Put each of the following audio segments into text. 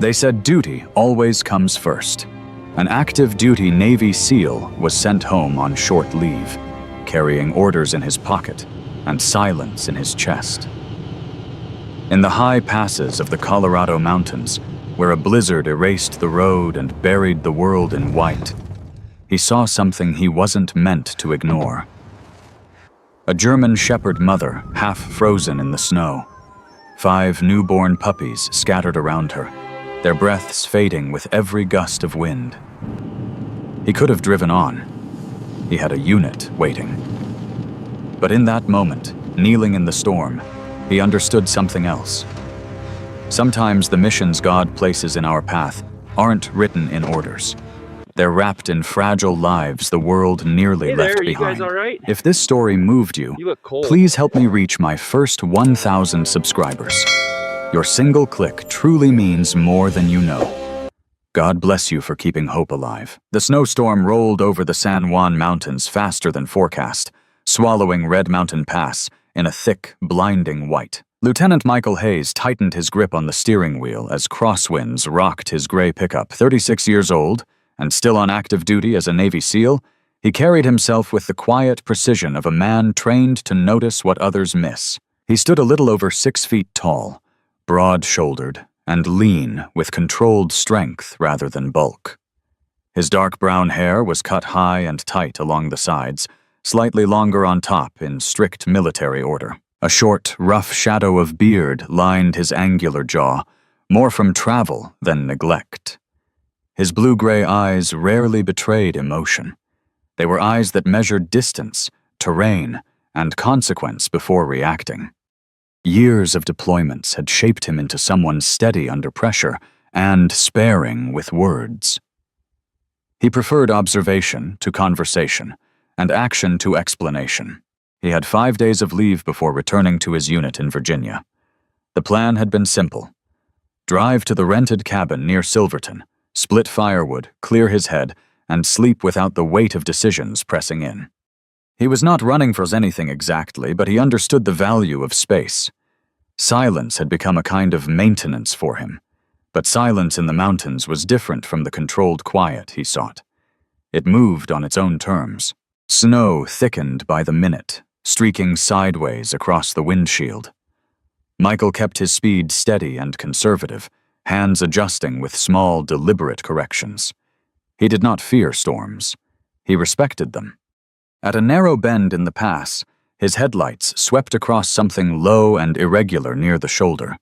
They said duty always comes first. An active duty Navy SEAL was sent home on short leave, carrying orders in his pocket and silence in his chest. In the high passes of the Colorado mountains, where a blizzard erased the road and buried the world in white, he saw something he wasn't meant to ignore. A German shepherd mother, half frozen in the snow. 5 newborn puppies scattered around her, their breaths fading with every gust of wind. He could have driven on. He had a unit waiting. But in that moment, kneeling in the storm, he understood something else. Sometimes the missions God places in our path aren't written in orders. They're wrapped in fragile lives the world nearly left behind. You guys all right? If this story moved you, You look cold. please help me reach my first 1,000 subscribers. Your single click truly means more than you know. God bless you for keeping hope alive. The snowstorm rolled over the San Juan Mountains faster than forecast, swallowing Red Mountain Pass in a thick, blinding white. Lieutenant Michael Hayes tightened his grip on the steering wheel as crosswinds rocked his gray pickup. 36 years old, and still on active duty as a Navy SEAL, he carried himself with the quiet precision of a man trained to notice what others miss. He stood a little over 6 feet tall, broad-shouldered, and lean with controlled strength rather than bulk. His dark brown hair was cut high and tight along the sides, slightly longer on top in strict military order. A short, rough shadow of beard lined his angular jaw, more from travel than neglect. His blue-gray eyes rarely betrayed emotion. They were eyes that measured distance, terrain, and consequence before reacting. Years of deployments had shaped him into someone steady under pressure and sparing with words. He preferred observation to conversation, and action to explanation. He had 5 days of leave before returning to his unit in Virginia. The plan had been simple. Drive to the rented cabin near Silverton, split firewood, clear his head, and sleep without the weight of decisions pressing in. He was not running for anything exactly, but he understood the value of space. Silence had become a kind of maintenance for him, but silence in the mountains was different from the controlled quiet he sought. It moved on its own terms. Snow thickened by the minute, streaking sideways across the windshield. Michael kept his speed steady and conservative, hands adjusting with small, deliberate corrections. He did not fear storms. He respected them. At a narrow bend in the pass, his headlights swept across something low and irregular near the shoulder.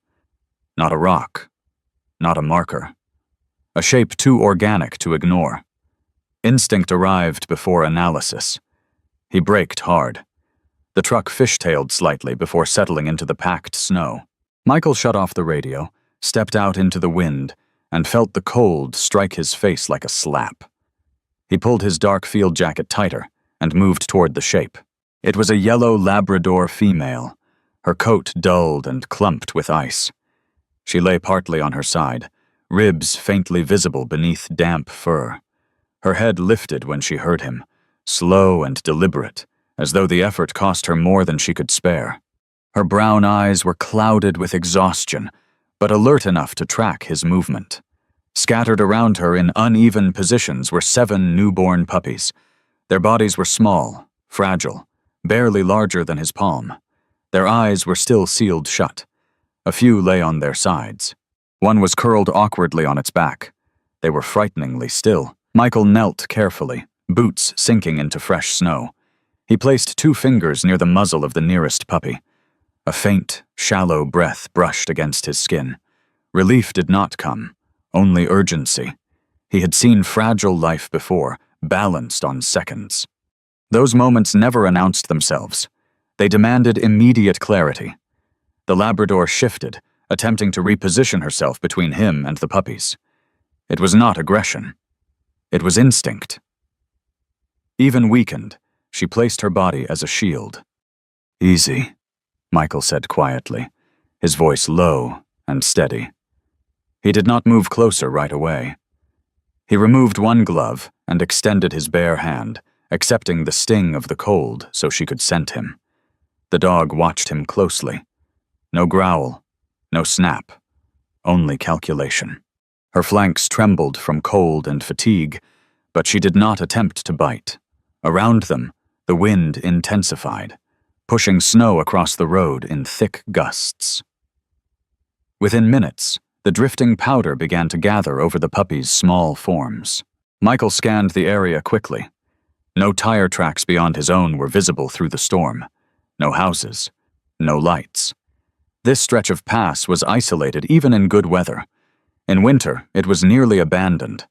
Not a rock. Not a marker. A shape too organic to ignore. Instinct arrived before analysis. He braked hard. The truck fishtailed slightly before settling into the packed snow. Michael shut off the radio, stepped out into the wind, and felt the cold strike his face like a slap. He pulled his dark field jacket tighter and moved toward the shape. It was a yellow Labrador female, her coat dulled and clumped with ice. She lay partly on her side, ribs faintly visible beneath damp fur. Her head lifted when she heard him, slow and deliberate, as though the effort cost her more than she could spare. Her brown eyes were clouded with exhaustion, but alert enough to track his movement. Scattered around her in uneven positions were 7 newborn puppies. Their bodies were small, fragile, barely larger than his palm. Their eyes were still sealed shut. A few lay on their sides. One was curled awkwardly on its back. They were frighteningly still. Michael knelt carefully, boots sinking into fresh snow. He placed 2 fingers near the muzzle of the nearest puppy. A faint, shallow breath brushed against his skin. Relief did not come, only urgency. He had seen fragile life before, balanced on seconds. Those moments never announced themselves. They demanded immediate clarity. The Labrador shifted, attempting to reposition herself between him and the puppies. It was not aggression. It was instinct. Even weakened, she placed her body as a shield. "Easy," Michael said quietly, his voice low and steady. He did not move closer right away. He removed one glove and extended his bare hand, accepting the sting of the cold so she could scent him. The dog watched him closely. No growl, no snap, only calculation. Her flanks trembled from cold and fatigue, but she did not attempt to bite. Around them, the wind intensified, pushing snow across the road in thick gusts. Within minutes, the drifting powder began to gather over the puppy's small forms. Michael scanned the area quickly. No tire tracks beyond his own were visible through the storm. No houses. No lights. This stretch of pass was isolated even in good weather. In winter, it was nearly abandoned.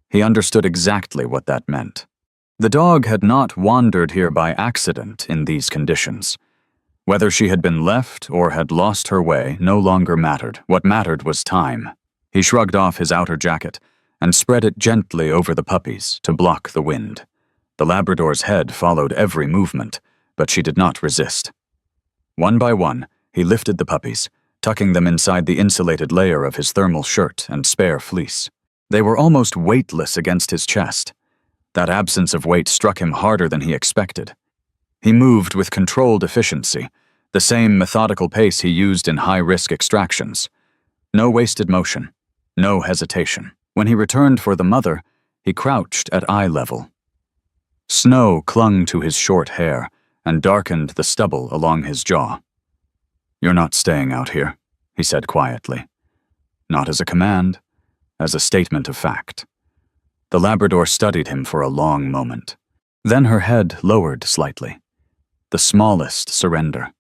He understood exactly what that meant. The dog had not wandered here by accident in these conditions. Whether she had been left or had lost her way no longer mattered. What mattered was time. He shrugged off his outer jacket and spread it gently over the puppies to block the wind. The Labrador's head followed every movement, but she did not resist. One by one, he lifted the puppies, tucking them inside the insulated layer of his thermal shirt and spare fleece. They were almost weightless against his chest. That absence of weight struck him harder than he expected. He moved with controlled efficiency, the same methodical pace he used in high-risk extractions. No wasted motion, no hesitation. When he returned for the mother, he crouched at eye level. Snow clung to his short hair and darkened the stubble along his jaw. "You're not staying out here," he said quietly. Not as a command, as a statement of fact. The Labrador studied him for a long moment. Then her head lowered slightly. The smallest surrender.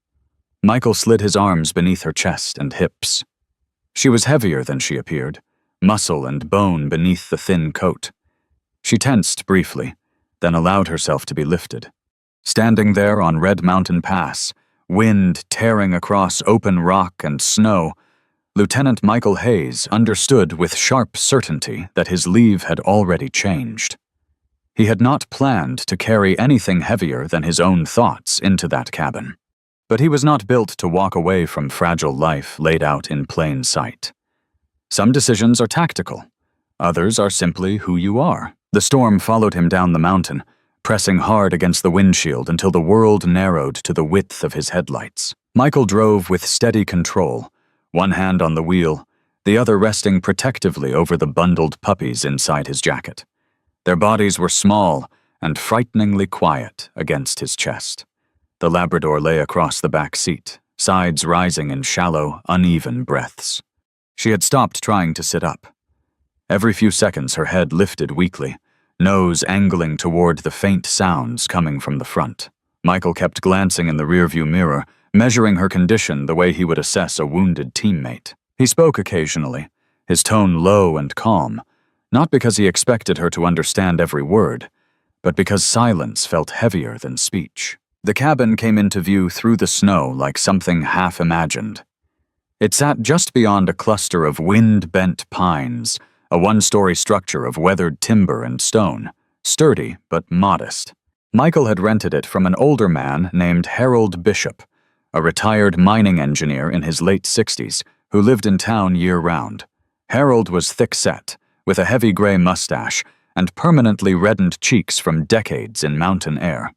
Michael slid his arms beneath her chest and hips. She was heavier than she appeared, muscle and bone beneath the thin coat. She tensed briefly, then allowed herself to be lifted. Standing there on Red Mountain Pass, wind tearing across open rock and snow, Lieutenant Michael Hayes understood with sharp certainty that his leave had already changed. He had not planned to carry anything heavier than his own thoughts into that cabin. But he was not built to walk away from fragile life laid out in plain sight. Some decisions are tactical. Others are simply who you are. The storm followed him down the mountain, pressing hard against the windshield until the world narrowed to the width of his headlights. Michael drove with steady control, one hand on the wheel, the other resting protectively over the bundled puppies inside his jacket. Their bodies were small and frighteningly quiet against his chest. The Labrador lay across the back seat, sides rising in shallow, uneven breaths. She had stopped trying to sit up. Every few seconds her head lifted weakly, nose angling toward the faint sounds coming from the front. Michael kept glancing in the rearview mirror, measuring her condition the way he would assess a wounded teammate. He spoke occasionally, his tone low and calm, not because he expected her to understand every word, but because silence felt heavier than speech. The cabin came into view through the snow like something half-imagined. It sat just beyond a cluster of wind-bent pines, a one-story structure of weathered timber and stone, sturdy but modest. Michael had rented it from an older man named Harold Bishop, a retired mining engineer in his late 60s who lived in town year-round. Harold was thick-set, with a heavy gray mustache and permanently reddened cheeks from decades in mountain air.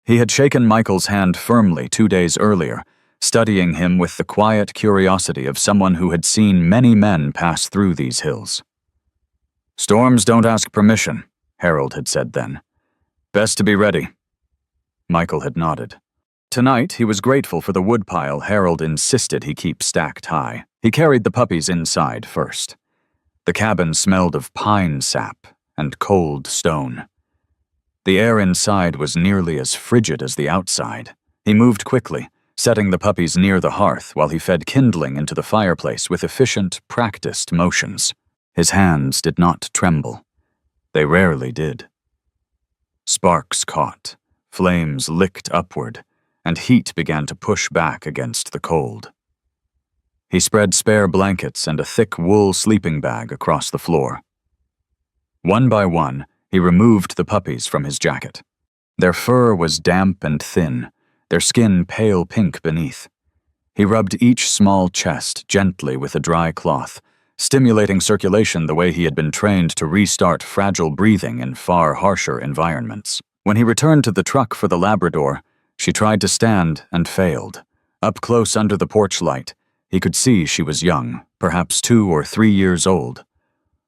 He had shaken Michael's hand firmly 2 days earlier, studying him with the quiet curiosity of someone who had seen many men pass through these hills. "Storms don't ask permission," Harold had said then. "Best to be ready." Michael had nodded. Tonight, he was grateful for the woodpile Harold insisted he keep stacked high. He carried the puppies inside first. The cabin smelled of pine sap and cold stone. The air inside was nearly as frigid as the outside. He moved quickly, setting the puppies near the hearth while he fed kindling into the fireplace with efficient, practiced motions. His hands did not tremble. They rarely did. Sparks caught, flames licked upward, and heat began to push back against the cold. He spread spare blankets and a thick wool sleeping bag across the floor. One by one, he removed the puppies from his jacket. Their fur was damp and thin, their skin pale pink beneath. He rubbed each small chest gently with a dry cloth, stimulating circulation the way he had been trained to restart fragile breathing in far harsher environments. When he returned to the truck for the Labrador, she tried to stand and failed. Up close under the porch light, he could see she was young, perhaps 2 or 3 years old.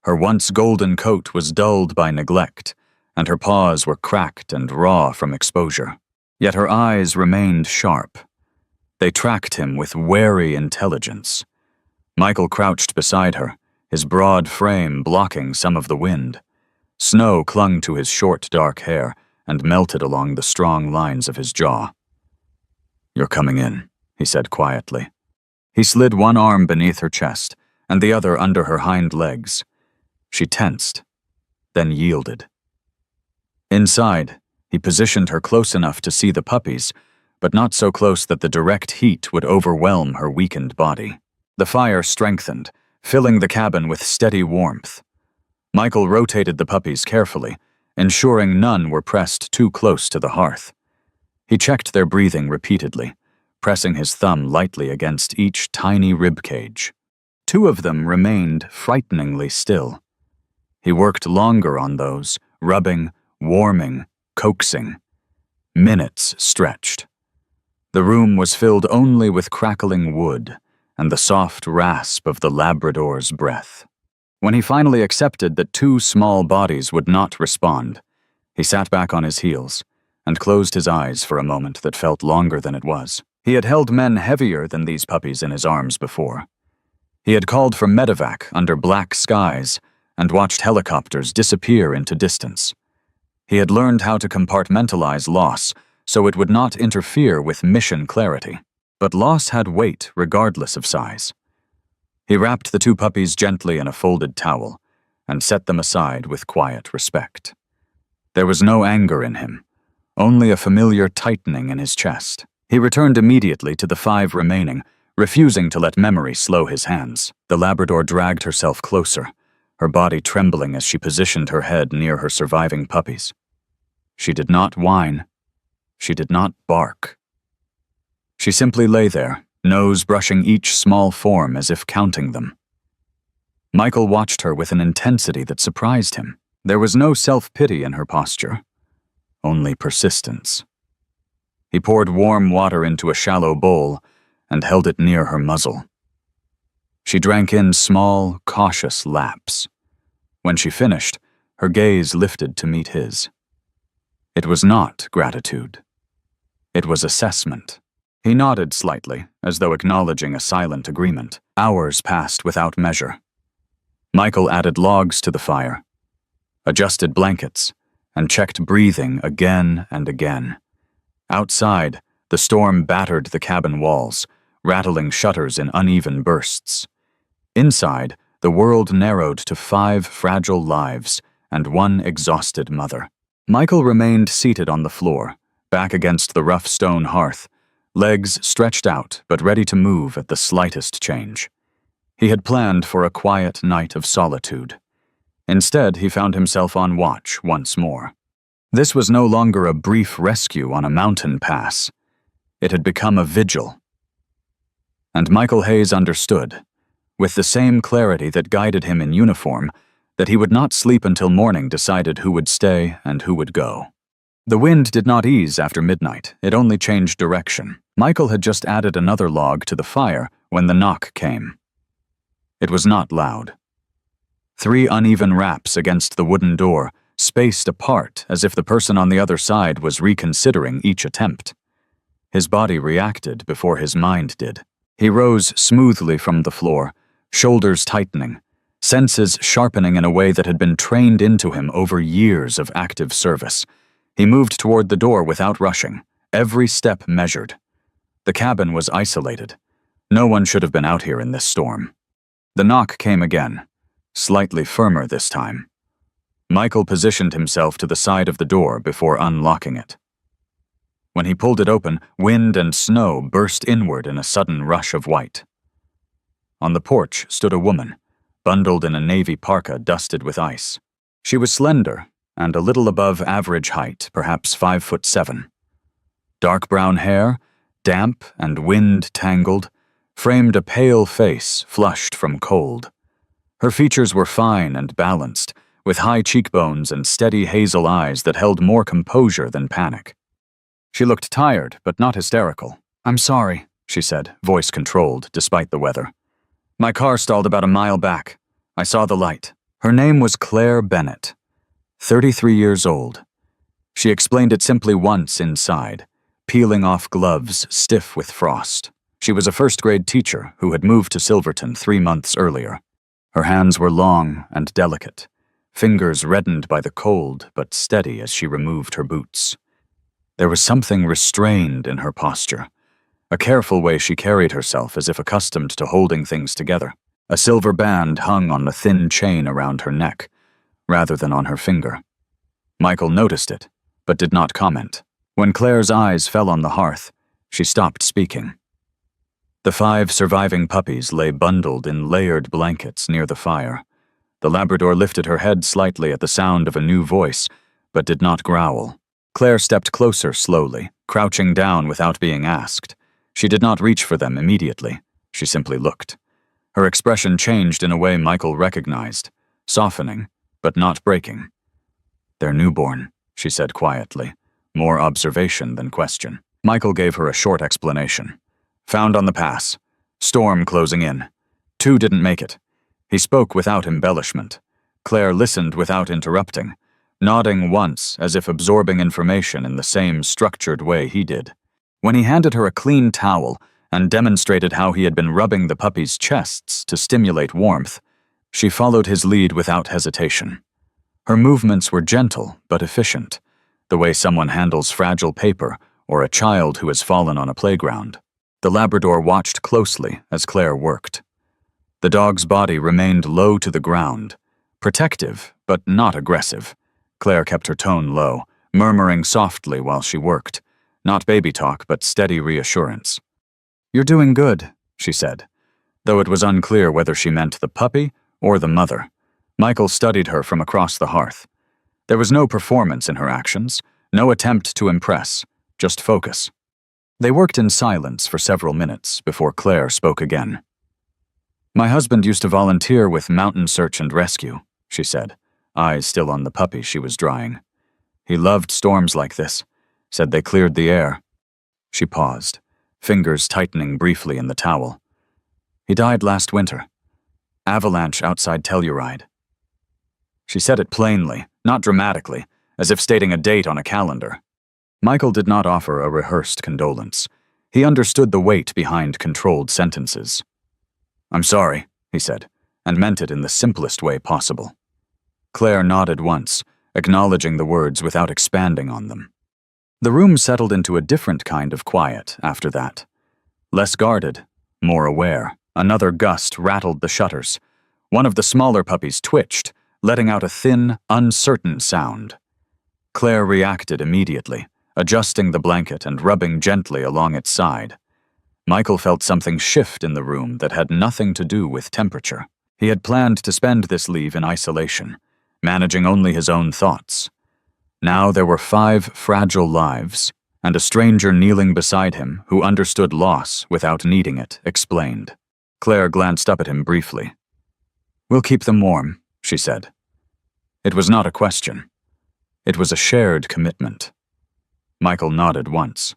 Her once golden coat was dulled by neglect, and her paws were cracked and raw from exposure. Yet her eyes remained sharp. They tracked him with wary intelligence. Michael crouched beside her, his broad frame blocking some of the wind. Snow clung to his short, dark hair and melted along the strong lines of his jaw. "You're coming in," he said quietly. He slid one arm beneath her chest and the other under her hind legs. She tensed, then yielded. Inside, he positioned her close enough to see the puppies, but not so close that the direct heat would overwhelm her weakened body. The fire strengthened, filling the cabin with steady warmth. Michael rotated the puppies carefully, ensuring none were pressed too close to the hearth. He checked their breathing repeatedly, pressing his thumb lightly against each tiny rib cage. 2 of them remained frighteningly still. He worked longer on those, rubbing, warming, coaxing. Minutes stretched. The room was filled only with crackling wood and the soft rasp of the Labrador's breath. When he finally accepted that 2 small bodies would not respond, he sat back on his heels and closed his eyes for a moment that felt longer than it was. He had held men heavier than these puppies in his arms before. He had called for medevac under black skies and watched helicopters disappear into distance. He had learned how to compartmentalize loss so it would not interfere with mission clarity. But loss had weight regardless of size. He wrapped the 2 puppies gently in a folded towel and set them aside with quiet respect. There was no anger in him, only a familiar tightening in his chest. He returned immediately to the 5 remaining, refusing to let memory slow his hands. The Labrador dragged herself closer, her body trembling as she positioned her head near her surviving puppies. She did not whine. She did not bark. She simply lay there, nose brushing each small form as if counting them. Michael watched her with an intensity that surprised him. There was no self-pity in her posture, only persistence. He poured warm water into a shallow bowl and held it near her muzzle. She drank in small, cautious laps. When she finished, her gaze lifted to meet his. It was not gratitude. It was assessment. He nodded slightly, as though acknowledging a silent agreement. Hours passed without measure. Michael added logs to the fire, adjusted blankets, and checked breathing again and again. Outside, the storm battered the cabin walls, rattling shutters in uneven bursts. Inside, the world narrowed to 5 fragile lives and 1 exhausted mother. Michael remained seated on the floor, back against the rough stone hearth, legs stretched out but ready to move at the slightest change. He had planned for a quiet night of solitude. Instead, he found himself on watch once more. This was no longer a brief rescue on a mountain pass. It had become a vigil. And Michael Hayes understood, with the same clarity that guided him in uniform, that he would not sleep until morning decided who would stay and who would go. The wind did not ease after midnight, it only changed direction. Michael had just added another log to the fire when the knock came. It was not loud. 3 uneven raps against the wooden door, spaced apart as if the person on the other side was reconsidering each attempt. His body reacted before his mind did. He rose smoothly from the floor, shoulders tightening, senses sharpening in a way that had been trained into him over years of active service. He moved toward the door without rushing, every step measured. The cabin was isolated. No one should have been out here in this storm. The knock came again, slightly firmer this time. Michael positioned himself to the side of the door before unlocking it. When he pulled it open, wind and snow burst inward in a sudden rush of white. On the porch stood a woman, bundled in a navy parka dusted with ice. She was slender and a little above average height, perhaps 5'7". Dark brown hair, damp and wind-tangled, framed a pale face flushed from cold. Her features were fine and balanced, with high cheekbones and steady hazel eyes that held more composure than panic. She looked tired, but not hysterical. "I'm sorry," she said, voice controlled despite the weather. "My car stalled about a mile back. I saw the light." Her name was Claire Bennett, 33 years old. She explained it simply once inside, peeling off gloves stiff with frost. She was a first-grade teacher who had moved to Silverton 3 months earlier. Her hands were long and delicate, fingers reddened by the cold but steady as she removed her boots. There was something restrained in her posture, a careful way she carried herself as if accustomed to holding things together. A silver band hung on the thin chain around her neck, rather than on her finger. Michael noticed it, but did not comment. When Claire's eyes fell on the hearth, she stopped speaking. The 5 surviving puppies lay bundled in layered blankets near the fire. The Labrador lifted her head slightly at the sound of a new voice, but did not growl. Claire stepped closer slowly, crouching down without being asked. She did not reach for them immediately. She simply looked. Her expression changed in a way Michael recognized, softening, but not breaking. "They're newborn," she said quietly, more observation than question. Michael gave her a short explanation. "Found on the pass. Storm closing in. 2 didn't make it." He spoke without embellishment. Claire listened without interrupting, nodding once as if absorbing information in the same structured way he did. When he handed her a clean towel and demonstrated how he had been rubbing the puppies' chests to stimulate warmth, she followed his lead without hesitation. Her movements were gentle but efficient, the way someone handles fragile paper or a child who has fallen on a playground. The Labrador watched closely as Claire worked. The dog's body remained low to the ground, protective but not aggressive. Claire kept her tone low, murmuring softly while she worked, not baby talk but steady reassurance. "You're doing good," she said, though it was unclear whether she meant the puppy or the mother. Michael studied her from across the hearth. There was no performance in her actions, no attempt to impress, just focus. They worked in silence for several minutes before Claire spoke again. "My husband used to volunteer with Mountain Search and Rescue," she said, eyes still on the puppy she was drying. "He loved storms like this, said they cleared the air." She paused, fingers tightening briefly in the towel. "He died last winter. Avalanche outside Telluride." She said it plainly, not dramatically, as if stating a date on a calendar. Michael did not offer a rehearsed condolence. He understood the weight behind controlled sentences. "I'm sorry," he said, and meant it in the simplest way possible. Claire nodded once, acknowledging the words without expanding on them. The room settled into a different kind of quiet after that. Less guarded, more aware. Another gust rattled the shutters. One of the smaller puppies twitched, letting out a thin, uncertain sound. Claire reacted immediately, adjusting the blanket and rubbing gently along its side. Michael felt something shift in the room that had nothing to do with temperature. He had planned to spend this leave in isolation, managing only his own thoughts. Now there were 5 fragile lives, and a stranger kneeling beside him who understood loss without needing it, explained. Claire glanced up at him briefly. "We'll keep them warm," she said. It was not a question. It was a shared commitment. Michael nodded once.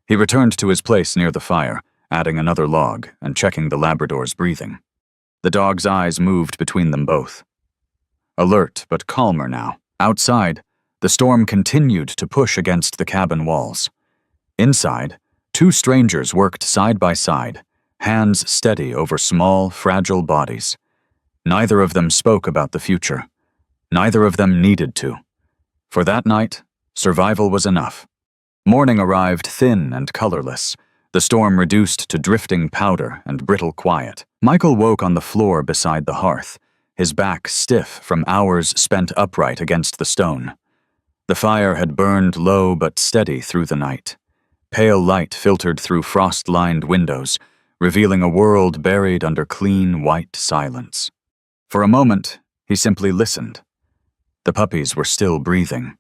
He returned to his place near the fire, adding another log and checking the Labrador's breathing. The dog's eyes moved between them both. Alert but calmer now. Outside, the storm continued to push against the cabin walls. Inside, 2 strangers worked side by side, hands steady over small, fragile bodies. Neither of them spoke about the future. Neither of them needed to. For that night, survival was enough. Morning arrived thin and colorless, the storm reduced to drifting powder and brittle quiet. Michael woke on the floor beside the hearth, his back stiff from hours spent upright against the stone. The fire had burned low but steady through the night. Pale light filtered through frost-lined windows, revealing a world buried under clean, white silence. For a moment, he simply listened. The puppies were still breathing.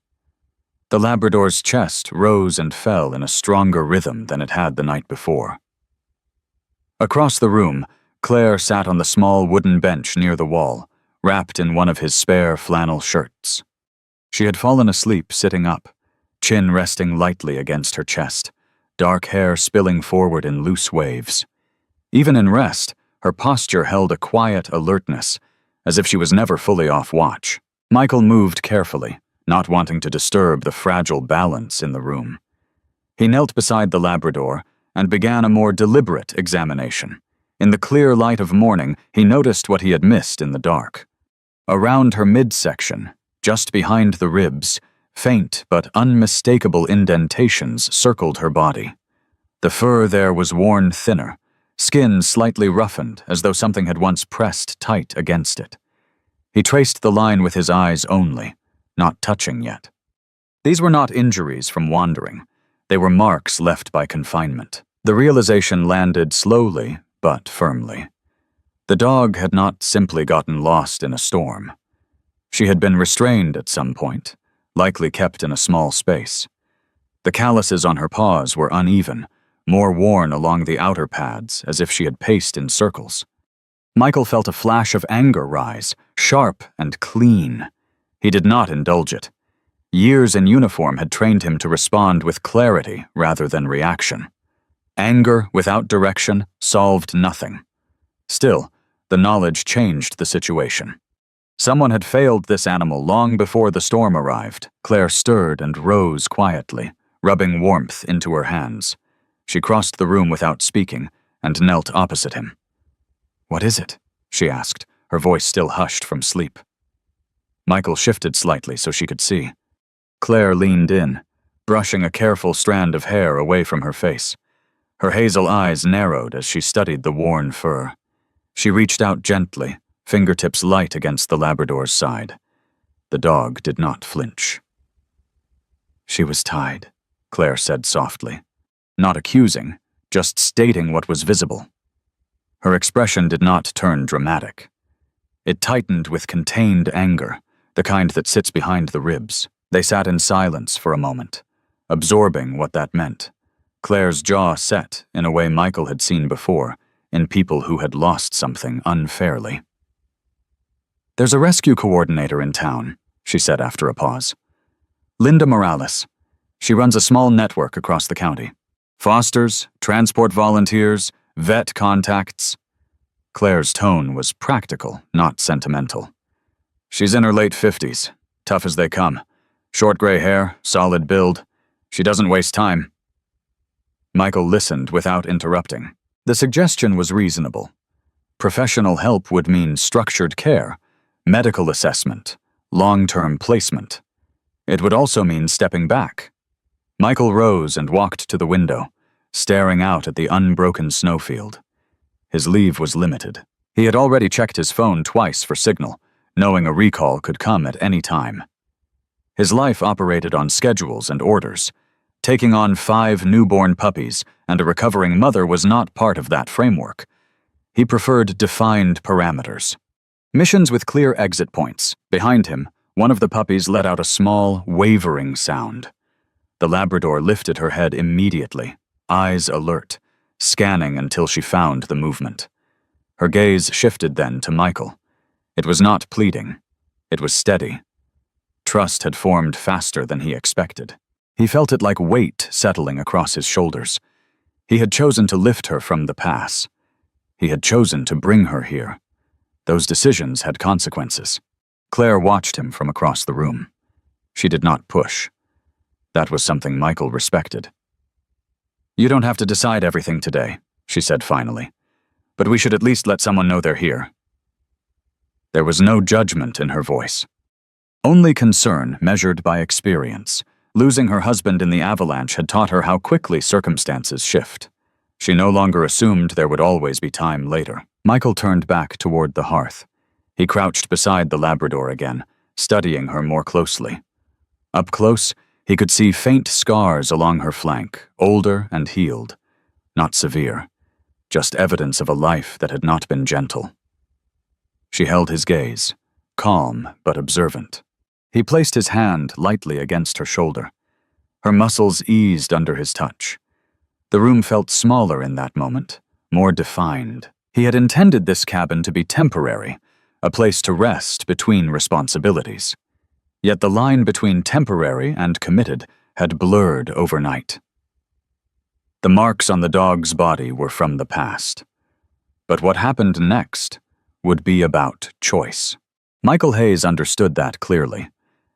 The Labrador's chest rose and fell in a stronger rhythm than it had the night before. Across the room, Claire sat on the small wooden bench near the wall, wrapped in one of his spare flannel shirts. She had fallen asleep sitting up, chin resting lightly against her chest, dark hair spilling forward in loose waves. Even in rest, her posture held a quiet alertness, as if she was never fully off watch. Michael moved carefully, not wanting to disturb the fragile balance in the room. He knelt beside the Labrador and began a more deliberate examination. In the clear light of morning, he noticed what he had missed in the dark. Around her midsection, just behind the ribs, faint but unmistakable indentations circled her body. The fur there was worn thinner, skin slightly roughened as though something had once pressed tight against it. He traced the line with his eyes only, not touching yet. These were not injuries from wandering. They were marks left by confinement. The realization landed slowly but firmly. The dog had not simply gotten lost in a storm. She had been restrained at some point, likely kept in a small space. The calluses on her paws were uneven, more worn along the outer pads, as if she had paced in circles. Michael felt a flash of anger rise, sharp and clean. He did not indulge it. Years in uniform had trained him to respond with clarity rather than reaction. Anger without direction solved nothing. Still, the knowledge changed the situation. Someone had failed this animal long before the storm arrived. Claire stirred and rose quietly, rubbing warmth into her hands. She crossed the room without speaking and knelt opposite him. "What is it?" she asked, her voice still hushed from sleep. Michael shifted slightly so she could see. Claire leaned in, brushing a careful strand of hair away from her face. Her hazel eyes narrowed as she studied the worn fur. She reached out gently, fingertips light against the Labrador's side. The dog did not flinch. "She was tied," Claire said softly. Not accusing, just stating what was visible. Her expression did not turn dramatic. It tightened with contained anger, the kind that sits behind the ribs. They sat in silence for a moment, absorbing what that meant. Claire's jaw set in a way Michael had seen before, in people who had lost something unfairly. "There's a rescue coordinator in town," she said after a pause. "Linda Morales. She runs a small network across the county. Fosters, transport volunteers, vet contacts." Claire's tone was practical, not sentimental. "She's in her late 50s, tough as they come. Short gray hair, solid build. She doesn't waste time." Michael listened without interrupting. The suggestion was reasonable. Professional help would mean structured care, medical assessment, long-term placement. It would also mean stepping back. Michael rose and walked to the window, staring out at the unbroken snowfield. His leave was limited. He had already checked his phone twice for signal, knowing a recall could come at any time. His life operated on schedules and orders. Taking on 5 newborn puppies and a recovering mother was not part of that framework. He preferred defined parameters. Missions with clear exit points. Behind him, one of the puppies let out a small, wavering sound. The Labrador lifted her head immediately, eyes alert, scanning until she found the movement. Her gaze shifted then to Michael. It was not pleading. It was steady. Trust had formed faster than he expected. He felt it like weight settling across his shoulders. He had chosen to lift her from the pass. He had chosen to bring her here. Those decisions had consequences. Claire watched him from across the room. She did not push. That was something Michael respected. "You don't have to decide everything today," she said finally. "But we should at least let someone know they're here." There was no judgment in her voice. Only concern measured by experience. Losing her husband in the avalanche had taught her how quickly circumstances shift. She no longer assumed there would always be time later. Michael turned back toward the hearth. He crouched beside the Labrador again, studying her more closely. Up close, he could see faint scars along her flank, older and healed. Not severe, just evidence of a life that had not been gentle. She held his gaze, calm but observant. He placed his hand lightly against her shoulder. Her muscles eased under his touch. The room felt smaller in that moment, more defined. He had intended this cabin to be temporary, a place to rest between responsibilities. Yet the line between temporary and committed had blurred overnight. The marks on the dog's body were from the past. But what happened next would be about choice. Michael Hayes understood that clearly,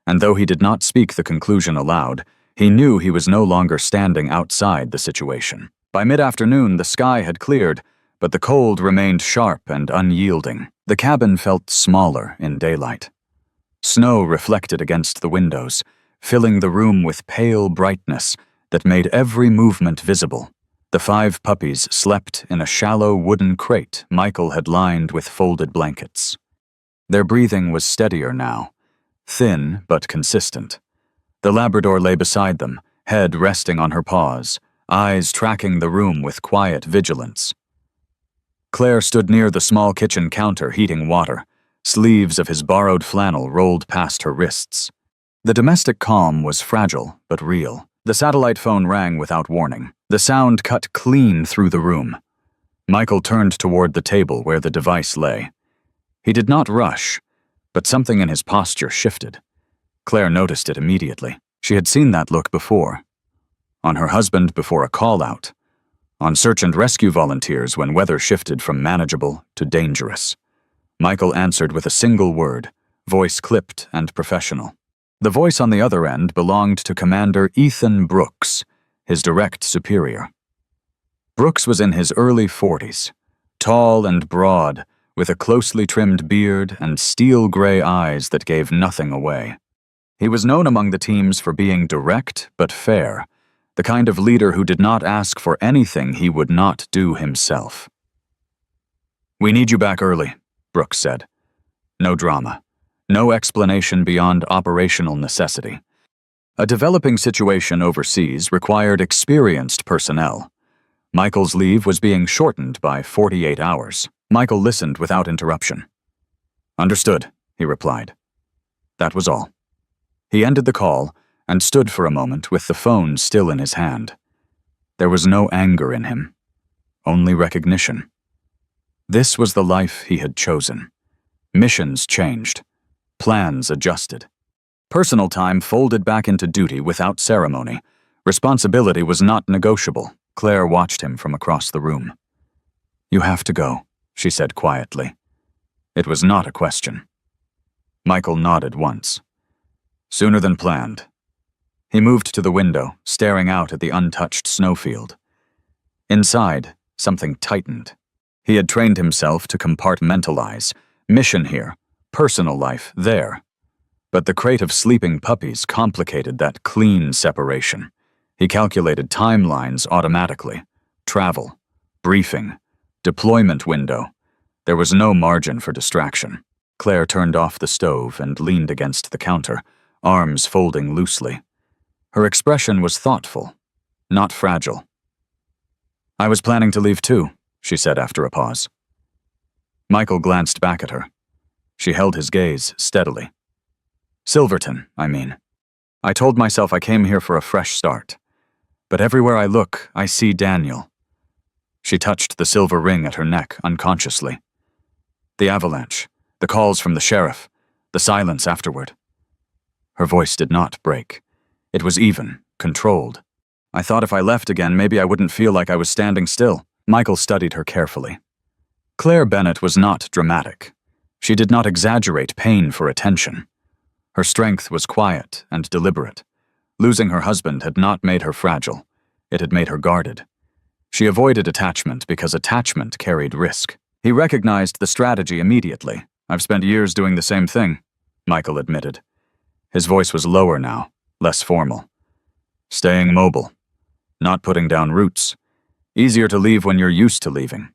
and though he did not speak the conclusion aloud, he knew he was no longer standing outside the situation. By mid-afternoon, the sky had cleared, but the cold remained sharp and unyielding. The cabin felt smaller in daylight. Snow reflected against the windows, filling the room with pale brightness that made every movement visible. The 5 puppies slept in a shallow wooden crate Michael had lined with folded blankets. Their breathing was steadier now, thin but consistent. The Labrador lay beside them, head resting on her paws, eyes tracking the room with quiet vigilance. Claire stood near the small kitchen counter heating water. Sleeves of his borrowed flannel rolled past her wrists. The domestic calm was fragile but real. The satellite phone rang without warning. The sound cut clean through the room. Michael turned toward the table where the device lay. He did not rush, but something in his posture shifted. Claire noticed it immediately. She had seen that look before. On her husband before a call-out. On search and rescue volunteers when weather shifted from manageable to dangerous. Michael answered with a single word, voice clipped and professional. The voice on the other end belonged to Commander Ethan Brooks, his direct superior. Brooks was in his early 40s, tall and broad, with a closely trimmed beard and steel-gray eyes that gave nothing away. He was known among the teams for being direct but fair, the kind of leader who did not ask for anything he would not do himself. "We need you back early," Brooks said. No drama. No explanation beyond operational necessity. A developing situation overseas required experienced personnel. Michael's leave was being shortened by 48 hours. Michael listened without interruption. "Understood," he replied. That was all. He ended the call and stood for a moment with the phone still in his hand. There was no anger in him, only recognition. This was the life he had chosen. Missions changed. Plans adjusted. Personal time folded back into duty without ceremony. Responsibility was not negotiable. Claire watched him from across the room. "You have to go," she said quietly. It was not a question. Michael nodded once. Sooner than planned. He moved to the window, staring out at the untouched snowfield. Inside, something tightened. He had trained himself to compartmentalize. Mission here, personal life there. But the crate of sleeping puppies complicated that clean separation. He calculated timelines automatically. Travel, briefing, deployment window. There was no margin for distraction. Claire turned off the stove and leaned against the counter, arms folding loosely. Her expression was thoughtful, not fragile. "I was planning to leave too," she said after a pause. Michael glanced back at her. She held his gaze steadily. "Silverton, I mean. I told myself I came here for a fresh start. But everywhere I look, I see Daniel." She touched the silver ring at her neck unconsciously. The avalanche, the calls from the sheriff, the silence afterward. Her voice did not break. It was even, controlled. "I thought if I left again, maybe I wouldn't feel like I was standing still." Michael studied her carefully. Claire Bennett was not dramatic. She did not exaggerate pain for attention. Her strength was quiet and deliberate. Losing her husband had not made her fragile. It had made her guarded. She avoided attachment because attachment carried risk. He recognized the strategy immediately. "I've spent years doing the same thing," Michael admitted. His voice was lower now, less formal. "Staying mobile. Not putting down roots. Easier to leave when you're used to leaving."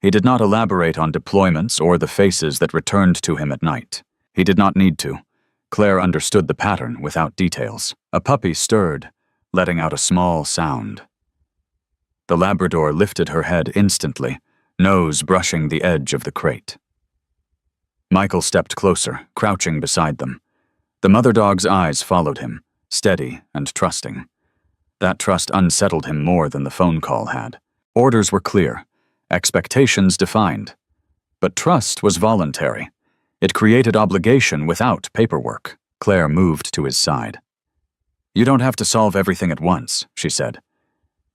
He did not elaborate on deployments or the faces that returned to him at night. He did not need to. Claire understood the pattern without details. A puppy stirred, letting out a small sound. The Labrador lifted her head instantly, nose brushing the edge of the crate. Michael stepped closer, crouching beside them. The mother dog's eyes followed him, steady and trusting. That trust unsettled him more than the phone call had. Orders were clear, expectations defined. But trust was voluntary. It created obligation without paperwork. Claire moved to his side. "You don't have to solve everything at once," she said.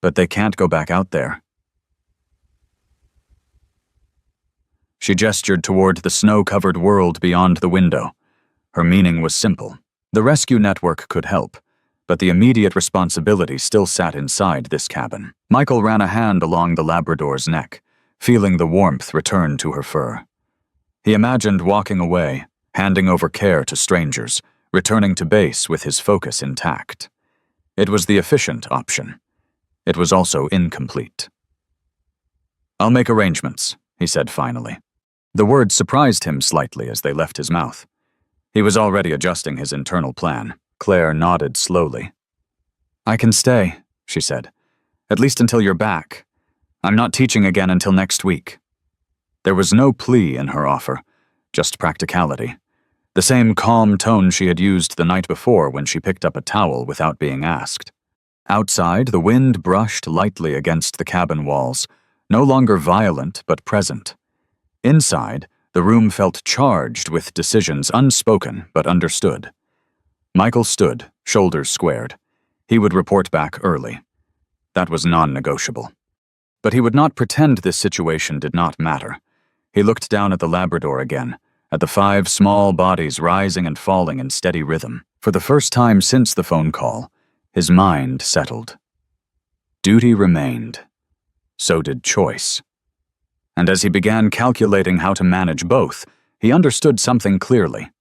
"But they can't go back out there." She gestured toward the snow-covered world beyond the window. Her meaning was simple. The rescue network could help, but the immediate responsibility still sat inside this cabin. Michael ran a hand along the Labrador's neck, feeling the warmth return to her fur. He imagined walking away, handing over care to strangers, returning to base with his focus intact. It was the efficient option. It was also incomplete. "I'll make arrangements," he said finally. The words surprised him slightly as they left his mouth. He was already adjusting his internal plan. Claire nodded slowly. "I can stay," she said. "At least until you're back. I'm not teaching again until next week." There was no plea in her offer, just practicality. The same calm tone she had used the night before when she picked up a towel without being asked. Outside, the wind brushed lightly against the cabin walls, no longer violent but present. Inside, the room felt charged with decisions unspoken but understood. Michael stood, shoulders squared. He would report back early. That was non-negotiable. But he would not pretend this situation did not matter. He looked down at the Labrador again, at the 5 small bodies rising and falling in steady rhythm. For the first time since the phone call, his mind settled. Duty remained. So did choice. And as he began calculating how to manage both, he understood something clearly.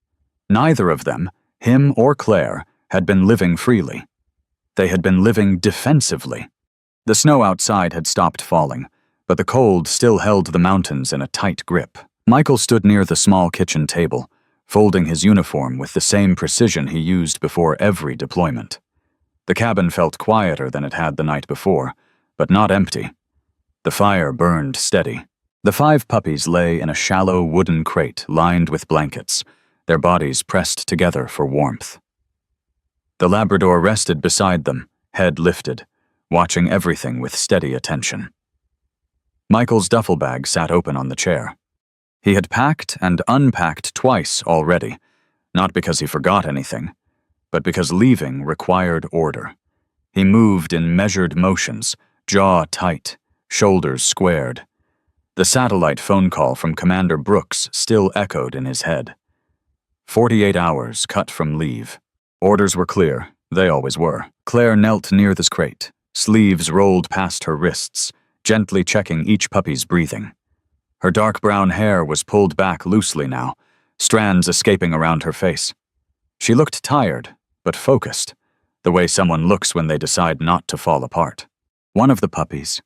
Neither of them, him or Claire, had been living freely. They had been living defensively. The snow outside had stopped falling, but the cold still held the mountains in a tight grip. Michael stood near the small kitchen table, folding his uniform with the same precision he used before every deployment. The cabin felt quieter than it had the night before, but not empty. The fire burned steady. The 5 puppies lay in a shallow wooden crate lined with blankets, their bodies pressed together for warmth. The Labrador rested beside them, head lifted, watching everything with steady attention. Michael's duffel bag sat open on the chair. He had packed and unpacked twice already, not because he forgot anything, but because leaving required order. He moved in measured motions, jaw tight, shoulders squared. The satellite phone call from Commander Brooks still echoed in his head. 48 hours cut from leave. Orders were clear. They always were. Claire knelt near this crate, sleeves rolled past her wrists, gently checking each puppy's breathing. Her dark brown hair was pulled back loosely now, strands escaping around her face. She looked tired, but focused, the way someone looks when they decide not to fall apart. One of the puppies,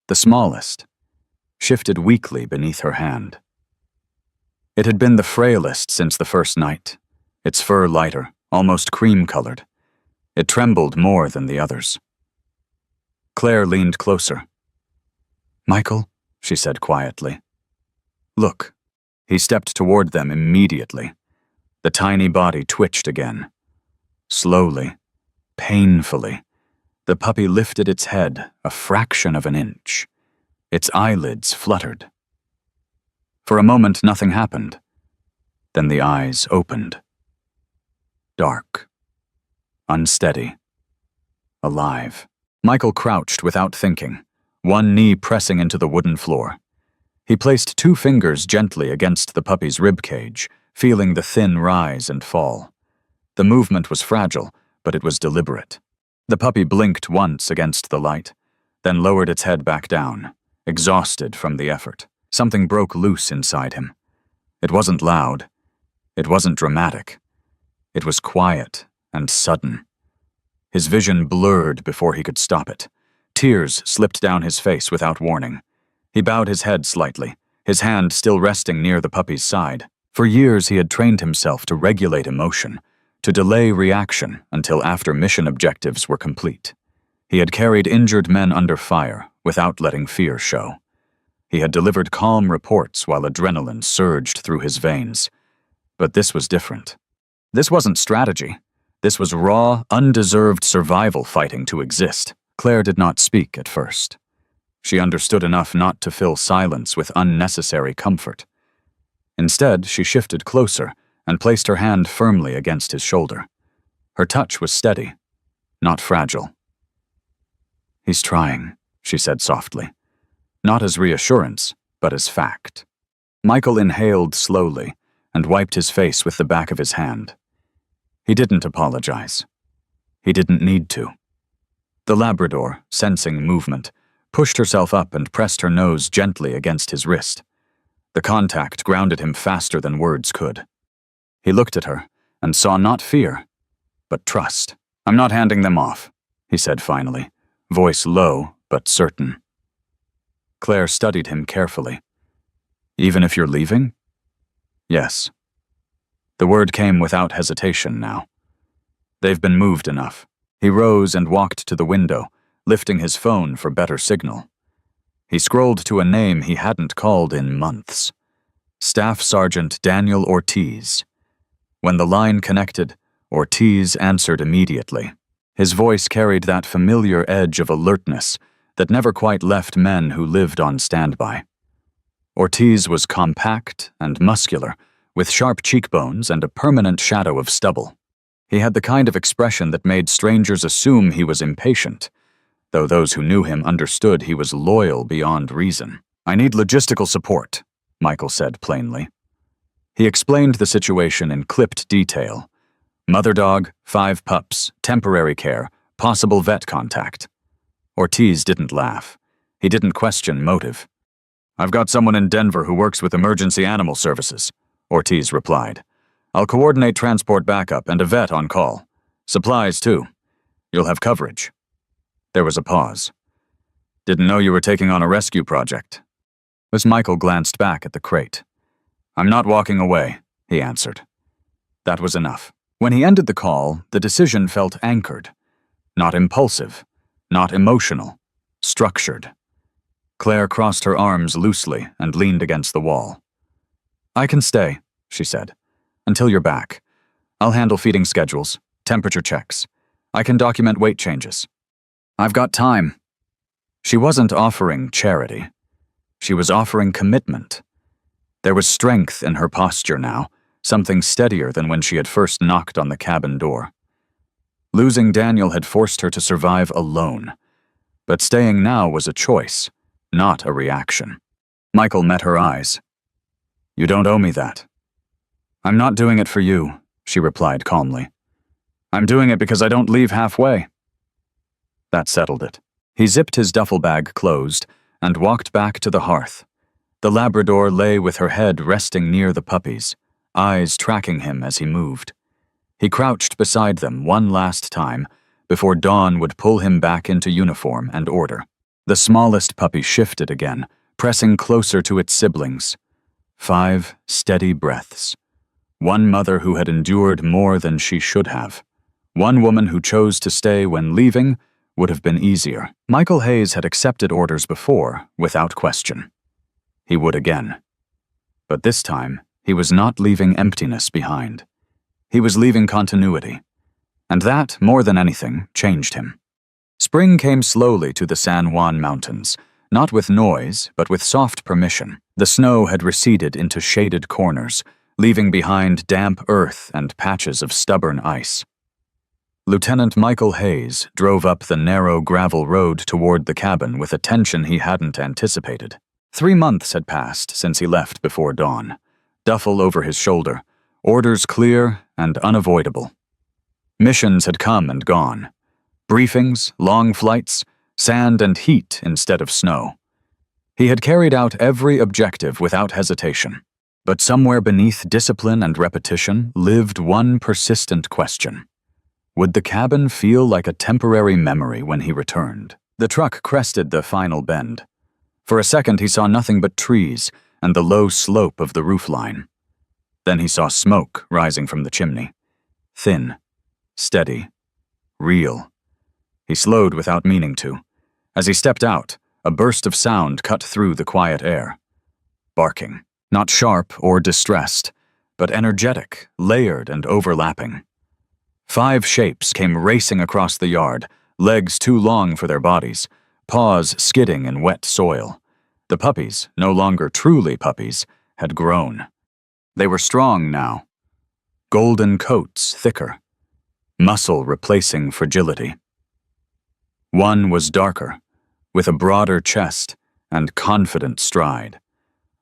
the smallest, shifted weakly beneath her hand. It had been the frailest since the first night, its fur lighter, almost cream-colored. It trembled more than the others. Claire leaned closer. "Michael," she said quietly. "Look." He stepped toward them immediately. The tiny body twitched again. Slowly, painfully, the puppy lifted its head a fraction of an inch. Its eyelids fluttered. For a moment, nothing happened. Then the eyes opened. Dark. Unsteady. Alive. Michael crouched without thinking, one knee pressing into the wooden floor. He placed 2 fingers gently against the puppy's rib cage, feeling the thin rise and fall. The movement was fragile, but it was deliberate. The puppy blinked once against the light, then lowered its head back down, exhausted from the effort. Something broke loose inside him. It wasn't loud. It wasn't dramatic. It was quiet and sudden. His vision blurred before he could stop it. Tears slipped down his face without warning. He bowed his head slightly, his hand still resting near the puppy's side. For years he had trained himself to regulate emotion, to delay reaction until after mission objectives were complete. He had carried injured men under fire without letting fear show. He had delivered calm reports while adrenaline surged through his veins. But this was different. This wasn't strategy. This was raw, undeserved survival fighting to exist. Claire did not speak at first. She understood enough not to fill silence with unnecessary comfort. Instead, she shifted closer and placed her hand firmly against his shoulder. Her touch was steady, not fragile. "He's trying," she said softly. Not as reassurance, but as fact. Michael inhaled slowly and wiped his face with the back of his hand. He didn't apologize. He didn't need to. The Labrador, sensing movement, pushed herself up and pressed her nose gently against his wrist. The contact grounded him faster than words could. He looked at her and saw not fear, but trust. "I'm not handing them off," he said finally, voice low but certain. Claire studied him carefully. "Even if you're leaving?" "Yes." The word came without hesitation now. "They've been moved enough." He rose and walked to the window, lifting his phone for better signal. He scrolled to a name he hadn't called in months. Staff Sergeant Daniel Ortiz. When the line connected, Ortiz answered immediately. His voice carried that familiar edge of alertness that never quite left men who lived on standby. Ortiz was compact and muscular, with sharp cheekbones and a permanent shadow of stubble. He had the kind of expression that made strangers assume he was impatient, though those who knew him understood he was loyal beyond reason. "I need logistical support," Michael said plainly. He explained the situation in clipped detail. Mother dog, 5 pups, temporary care, possible vet contact. Ortiz didn't laugh. He didn't question motive. "I've got someone in Denver who works with emergency animal services," Ortiz replied. "I'll coordinate transport backup and a vet on call. Supplies, too. You'll have coverage." There was a pause. "Didn't know you were taking on a rescue project." As Michael glanced back at the crate. "I'm not walking away," he answered. That was enough. When he ended the call, the decision felt anchored. Not impulsive, not emotional, structured. Claire crossed her arms loosely and leaned against the wall. "I can stay," she said, "until you're back. I'll handle feeding schedules, temperature checks. I can document weight changes. I've got time." She wasn't offering charity. She was offering commitment. There was strength in her posture now, something steadier than when she had first knocked on the cabin door. Losing Daniel had forced her to survive alone, but staying now was a choice, not a reaction. Michael met her eyes. "You don't owe me that." "I'm not doing it for you," she replied calmly. "I'm doing it because I don't leave halfway." That settled it. He zipped his duffel bag closed and walked back to the hearth. The Labrador lay with her head resting near the puppies, eyes tracking him as he moved. He crouched beside them one last time before Dawn would pull him back into uniform and order. The smallest puppy shifted again, pressing closer to its siblings. 5 steady breaths. One mother who had endured more than she should have. One woman who chose to stay when leaving would have been easier. Michael Hayes had accepted orders before, without question. He would again. But this time, he was not leaving emptiness behind. He was leaving continuity. And that, more than anything, changed him. Spring came slowly to the San Juan Mountains, not with noise, but with soft permission. The snow had receded into shaded corners, leaving behind damp earth and patches of stubborn ice. Lieutenant Michael Hayes drove up the narrow gravel road toward the cabin with a tension he hadn't anticipated. 3 months had passed since he left before dawn. Duffel over his shoulder, orders clear and unavoidable. Missions had come and gone. Briefings, long flights, sand and heat instead of snow. He had carried out every objective without hesitation. But somewhere beneath discipline and repetition lived one persistent question. Would the cabin feel like a temporary memory when he returned? The truck crested the final bend. For a second he saw nothing but trees and the low slope of the roofline. Then he saw smoke rising from the chimney. Thin, steady, real. He slowed without meaning to. As he stepped out, a burst of sound cut through the quiet air. Barking. Not sharp or distressed, but energetic, layered and overlapping. 5 shapes came racing across the yard, legs too long for their bodies, paws skidding in wet soil. The puppies, no longer truly puppies, had grown. They were strong now. Golden coats thicker. Muscle replacing fragility. One was darker, with a broader chest and confident stride.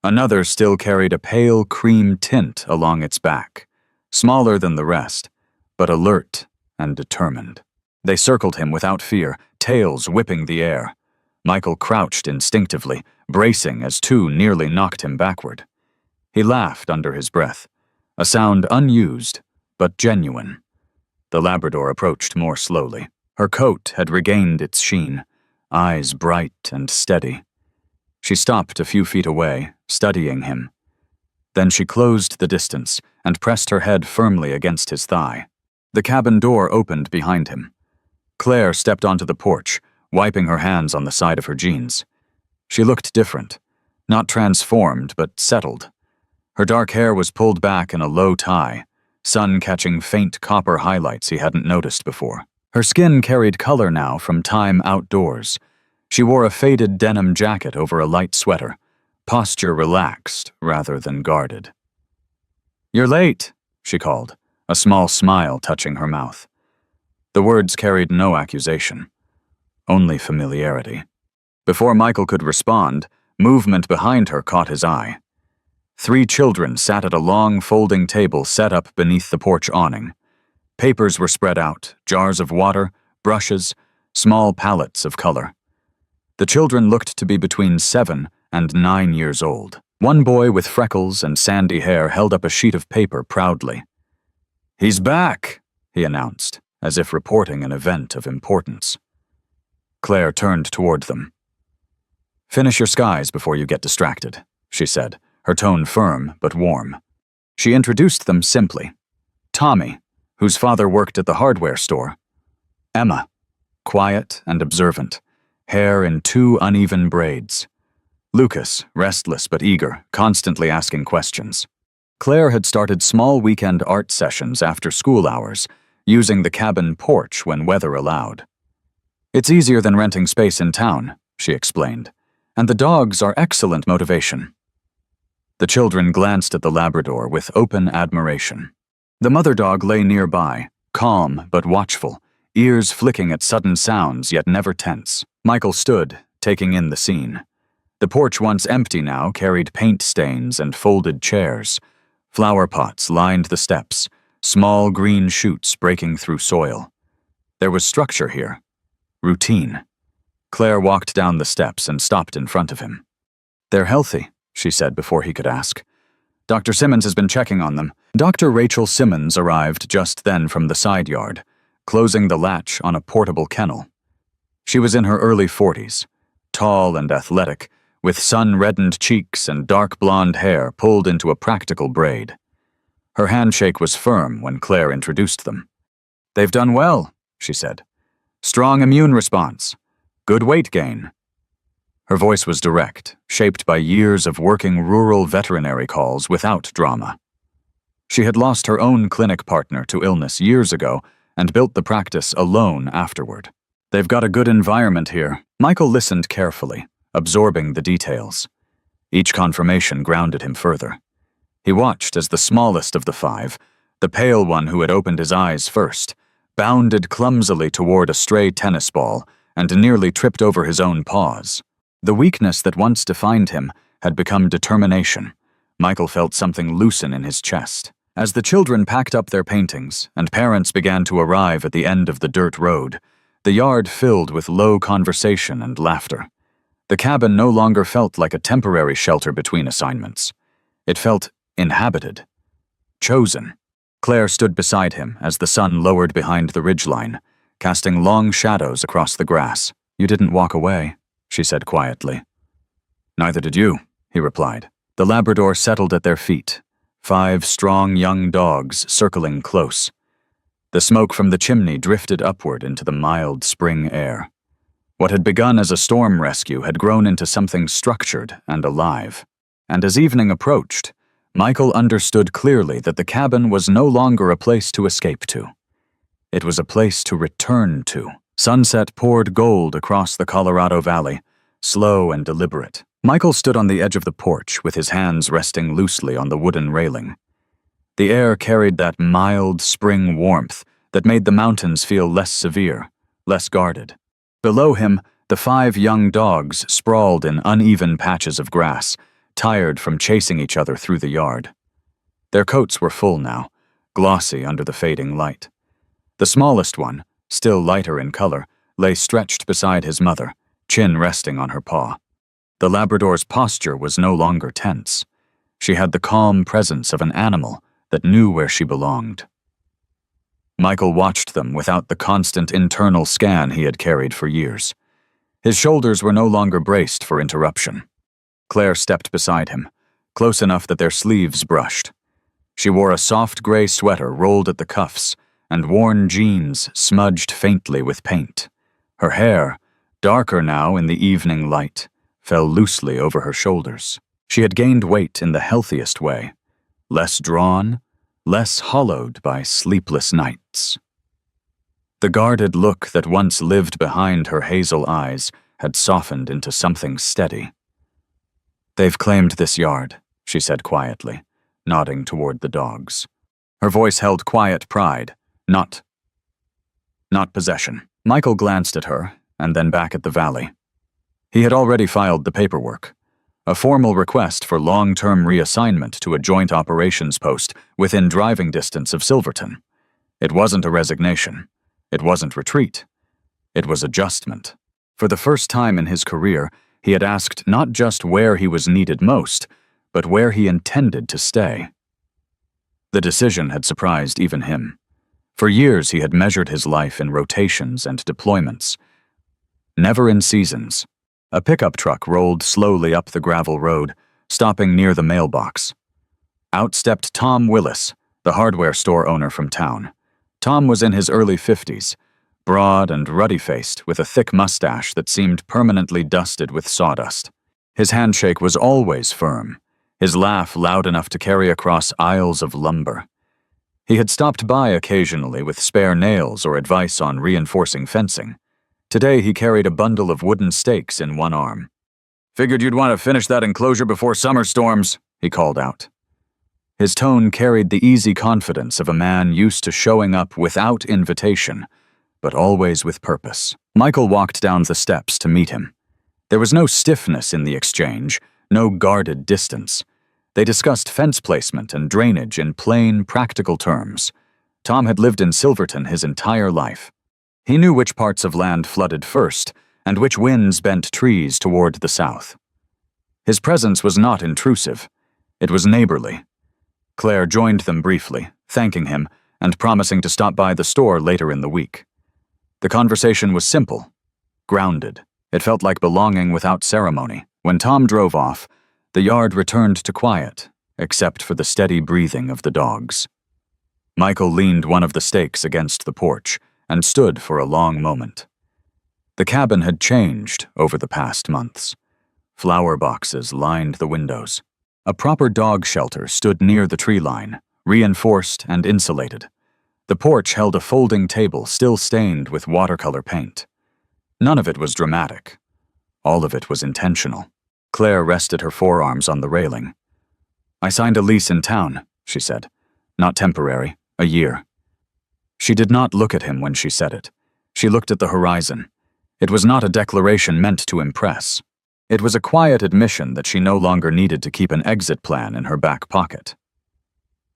Another still carried a pale cream tint along its back, smaller than the rest, but alert and determined. They circled him without fear, tails whipping the air. Michael crouched instinctively, bracing as two nearly knocked him backward. He laughed under his breath, a sound unused, but genuine. The Labrador approached more slowly. Her coat had regained its sheen, eyes bright and steady. She stopped a few feet away, studying him. Then she closed the distance and pressed her head firmly against his thigh. The cabin door opened behind him. Claire stepped onto the porch, wiping her hands on the side of her jeans. She looked different, not transformed, but settled. Her dark hair was pulled back in a low tie, sun catching faint copper highlights he hadn't noticed before. Her skin carried color now from time outdoors. She wore a faded denim jacket over a light sweater, posture relaxed rather than guarded. "You're late," she called, a small smile touching her mouth. The words carried no accusation, only familiarity. Before Michael could respond, movement behind her caught his eye. 3 children sat at a long folding table set up beneath the porch awning. Papers were spread out, jars of water, brushes, small palettes of color. The children looked to be between 7 and 9 years old. One boy with freckles and sandy hair held up a sheet of paper proudly. "He's back," he announced, as if reporting an event of importance. Claire turned toward them. "Finish your skies before you get distracted," she said, her tone firm but warm. She introduced them simply. Tommy, whose father worked at the hardware store. Emma, quiet and observant, hair in 2 uneven braids. Lucas, restless but eager, constantly asking questions. Claire had started small weekend art sessions after school hours, using the cabin porch when weather allowed. "It's easier than renting space in town," she explained, "and the dogs are excellent motivation." The children glanced at the Labrador with open admiration. The mother dog lay nearby, calm but watchful, ears flicking at sudden sounds yet never tense. Michael stood, taking in the scene. The porch, once empty now, carried paint stains and folded chairs. Flower pots lined the steps, small green shoots breaking through soil. There was structure here. Routine. Claire walked down the steps and stopped in front of him. "They're healthy," she said before he could ask. "Dr. Simmons has been checking on them." Dr. Rachel Simmons arrived just then from the side yard, closing the latch on a portable kennel. She was in her early 40s, tall and athletic, with sun-reddened cheeks and dark blonde hair pulled into a practical braid. Her handshake was firm when Claire introduced them. "They've done well," she said. "Strong immune response. Good weight gain." Her voice was direct, shaped by years of working rural veterinary calls without drama. She had lost her own clinic partner to illness years ago and built the practice alone afterward. "They've got a good environment here." Michael listened carefully, absorbing the details. Each confirmation grounded him further. He watched as the smallest of the 5, the pale one who had opened his eyes first, bounded clumsily toward a stray tennis ball and nearly tripped over his own paws. The weakness that once defined him had become determination. Michael felt something loosen in his chest. As the children packed up their paintings and parents began to arrive at the end of the dirt road, the yard filled with low conversation and laughter. The cabin no longer felt like a temporary shelter between assignments. It felt inhabited, chosen. Claire stood beside him as the sun lowered behind the ridgeline, casting long shadows across the grass. "You didn't walk away," she said quietly. "Neither did you," he replied. The Labrador settled at their feet, 5 strong young dogs circling close. The smoke from the chimney drifted upward into the mild spring air. What had begun as a storm rescue had grown into something structured and alive. And as evening approached, Michael understood clearly that the cabin was no longer a place to escape to. It was a place to return to. Sunset poured gold across the Colorado Valley, slow and deliberate. Michael stood on the edge of the porch with his hands resting loosely on the wooden railing. The air carried that mild spring warmth that made the mountains feel less severe, less guarded. Below him, the 5 young dogs sprawled in uneven patches of grass, tired from chasing each other through the yard. Their coats were full now, glossy under the fading light. The smallest one, still lighter in color, lay stretched beside his mother, chin resting on her paw. The Labrador's posture was no longer tense. She had the calm presence of an animal that knew where she belonged. Michael watched them without the constant internal scan he had carried for years. His shoulders were no longer braced for interruption. Claire stepped beside him, close enough that their sleeves brushed. She wore a soft gray sweater rolled at the cuffs and worn jeans smudged faintly with paint. Her hair, darker now in the evening light, fell loosely over her shoulders. She had gained weight in the healthiest way, less drawn, less hollowed by sleepless nights. The guarded look that once lived behind her hazel eyes had softened into something steady. "They've claimed this yard," she said quietly, nodding toward the dogs. Her voice held quiet pride, not possession. Michael glanced at her, and then back at the valley. He had already filed the paperwork, a formal request for long-term reassignment to a joint operations post within driving distance of Silverton. It wasn't a resignation. It wasn't retreat. It was adjustment. For the first time in his career, he had asked not just where he was needed most, but where he intended to stay. The decision had surprised even him. For years he had measured his life in rotations and deployments, never in seasons. A pickup truck rolled slowly up the gravel road, stopping near the mailbox. Out stepped Tom Willis, the hardware store owner from town. Tom was in his early 50s, broad and ruddy-faced, with a thick mustache that seemed permanently dusted with sawdust. His handshake was always firm, his laugh loud enough to carry across aisles of lumber. He had stopped by occasionally with spare nails or advice on reinforcing fencing. Today he carried a bundle of wooden stakes in one arm. "Figured you'd want to finish that enclosure before summer storms," he called out. His tone carried the easy confidence of a man used to showing up without invitation, but always with purpose. Michael walked down the steps to meet him. There was no stiffness in the exchange, no guarded distance. They discussed fence placement and drainage in plain, practical terms. Tom had lived in Silverton his entire life. He knew which parts of land flooded first, and which winds bent trees toward the south. His presence was not intrusive. It was neighborly. Claire joined them briefly, thanking him and promising to stop by the store later in the week. The conversation was simple, grounded. It felt like belonging without ceremony. When Tom drove off, the yard returned to quiet, except for the steady breathing of the dogs. Michael leaned one of the stakes against the porch and stood for a long moment. The cabin had changed over the past months. Flower boxes lined the windows. A proper dog shelter stood near the tree line, reinforced and insulated. The porch held a folding table still stained with watercolor paint. None of it was dramatic. All of it was intentional. Claire rested her forearms on the railing. "I signed a lease in town," she said. "Not temporary, a year." She did not look at him when she said it. She looked at the horizon. It was not a declaration meant to impress. It was a quiet admission that she no longer needed to keep an exit plan in her back pocket.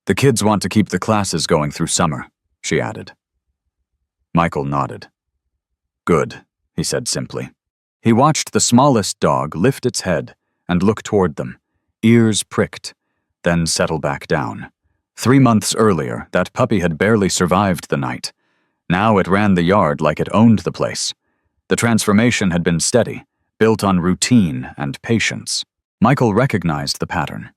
"The kids want to keep the classes going through summer," she added. Michael nodded. "Good," he said simply. He watched the smallest dog lift its head and look toward them, ears pricked, then settle back down. 3 months earlier, that puppy had barely survived the night. Now it ran the yard like it owned the place. The transformation had been steady, built on routine and patience. Michael recognized the pattern.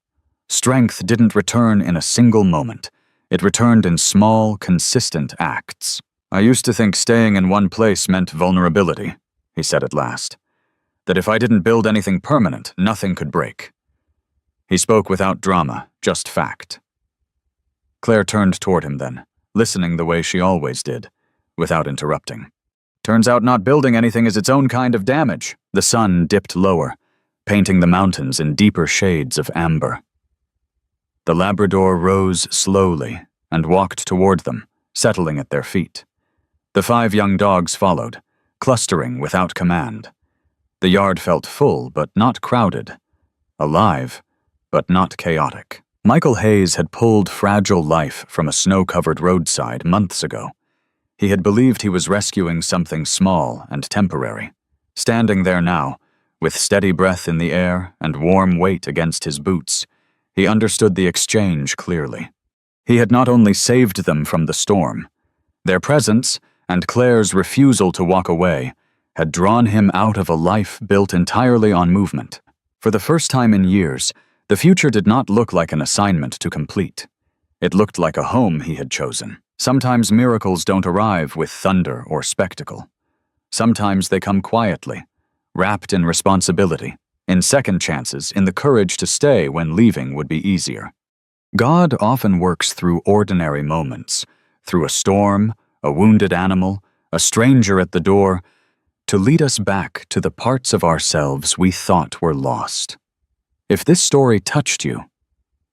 Strength didn't return in a single moment. It returned in small, consistent acts. "I used to think staying in one place meant vulnerability," he said at last. "That if I didn't build anything permanent, nothing could break." He spoke without drama, just fact. Claire turned toward him then, listening the way she always did, without interrupting. "Turns out not building anything is its own kind of damage." The sun dipped lower, painting the mountains in deeper shades of amber. The Labrador rose slowly and walked toward them, settling at their feet. The 5 young dogs followed, clustering without command. The yard felt full but not crowded, alive but not chaotic. Michael Hayes had pulled fragile life from a snow-covered roadside months ago. He had believed he was rescuing something small and temporary. Standing there now, with steady breath in the air and warm weight against his boots, he understood the exchange clearly. He had not only saved them from the storm, their presence and Claire's refusal to walk away had drawn him out of a life built entirely on movement. For the first time in years, the future did not look like an assignment to complete. It looked like a home he had chosen. Sometimes miracles don't arrive with thunder or spectacle. Sometimes they come quietly, wrapped in responsibility, in second chances, in the courage to stay when leaving would be easier. God often works through ordinary moments, through a storm, a wounded animal, a stranger at the door, to lead us back to the parts of ourselves we thought were lost. If this story touched you,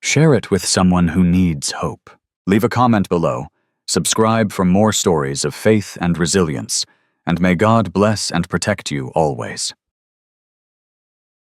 share it with someone who needs hope. Leave a comment below, subscribe for more stories of faith and resilience, and may God bless and protect you always.